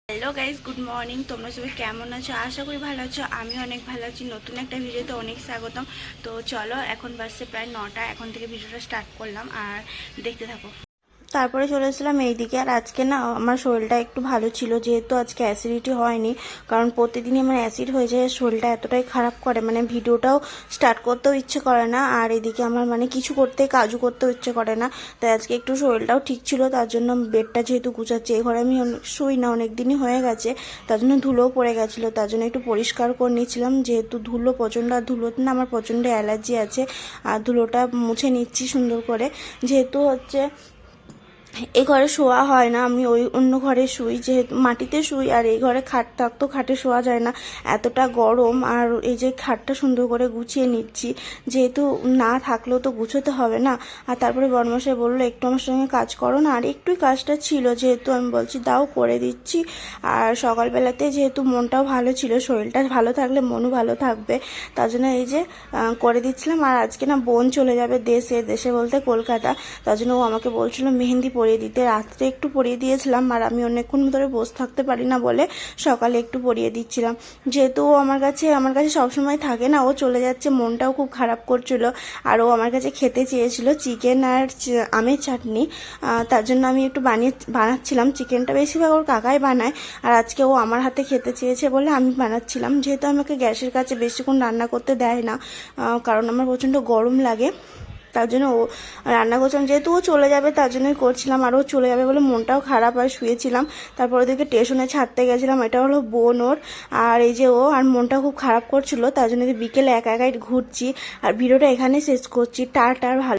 Hello guys, good morning. তোমরা সবাই কেমন আছো? আশা করি ভালো আছো। আমি অনেক ভালো আছি। নতুন একটা ভিডিওতে অনেক স্বাগতম। তো চলো, এখন বাজছে প্রায় 9টা। এখন থেকে ভিডিওটা স্টার্ট করলাম, আর দেখতে থাকো। তারপরে চলে এসেছিলাম এইদিকে। আর আজকে না আমার শরীরটা একটু ভালো ছিল, যেহেতু আজকে অ্যাসিডিটি হয়নি। কারণ প্রতিদিনই আমার অ্যাসিড হয়ে যায়, শরীরটা এতটাই খারাপ করে, মানে ভিডিওটাও স্টার্ট করতেও ইচ্ছে করে না। আর এদিকে আমার মানে কিছু করতে, কাজও করতেও ইচ্ছে করে না। তাই আজকে একটু শরীরটাও ঠিক ছিল, তার জন্য বেডটা যেহেতু গুছাচ্ছি, এই ঘরে আমি শুই না, অনেক দিনই হয়ে গেছে। তার জন্য ধুলোও পড়ে গেছিলো, তার জন্য একটু পরিষ্কার করে নিচ্ছিলাম, যেহেতু ধুলো প্রচণ্ড। আর ধুলোতে না আমার প্রচণ্ড অ্যালার্জি আছে। আর ধুলোটা মুছে নিচ্ছি সুন্দর করে, যেহেতু হচ্ছে এই ঘরে শোয়া হয় না, আমি ওই অন্য ঘরে শুই, যেহেতু মাটিতে শুই। আর এই ঘরে খাট থাকতো, খাটে শোয়া যায় না, এতটা গরম। আর এই যে খাটটা সুন্দর করে গুছিয়ে নিচ্ছি, যেহেতু না থাকলেও তো গুছোতে হবে না। আর তারপরে বড়মশাই বললো একটু আমার সঙ্গে কাজ করো না, আর একটুই কাজটা ছিল, যেহেতু আমি বলছি দাও করে দিচ্ছি। আর সকালবেলাতে যেহেতু মনটাও ভালো ছিল, শরীরটা ভালো থাকলে মনও ভালো থাকবে, তার জন্য এই যে করে দিচ্ছিলাম। আর আজকে না বোন চলে যাবে দেশে, দেশে বলতে কলকাতা। তার জন্য ও আমাকে বলছিল মেহেন্দি পরিয়ে দিতে। রাত্রে একটু পরিয়ে দিয়েছিলাম, আর আমি অনেকক্ষণ ধরে বসে থাকতে পারি না বলে সকালে একটু পরিয়ে দিচ্ছিলাম। যেহেতু ও আমার কাছে সবসময় থাকে না, ও চলে যাচ্ছে, মনটাও খুব খারাপ করছিল। আর ও আমার কাছে খেতে চেয়েছিল চিকেন আর আমের চাটনি। তার জন্য আমি একটু বানাচ্ছিলাম। চিকেনটা বেশিরভাগ ওর কাকাই বানায়, আর আজকে ও আমার হাতে খেতে চেয়েছে বলে আমি বানাচ্ছিলাম। যেহেতু আমাকে গ্যাসের কাছে বেশিক্ষণ রান্না করতে দেয় না, কারণ আমার প্রচণ্ড গরম লাগে, তার জন্য ও রান্না করছিলাম। যেহেতু ও চলে যাবে তার জন্যই করছিলাম। আর ও চলে যাবে বলে মনটাও খারাপ, আর শুয়েছিলাম। তারপর ওদেরকে স্টেশনে ছাড়তে গেছিলাম, এটা হলো বোন ওর। আর এই যে ও, আর মনটা খুব খারাপ করছিল, তার জন্য বিকেলে একা একাই ঘুরছি। আর ভিডিওটা এখানে শেষ করছি। টাটা। ভালো।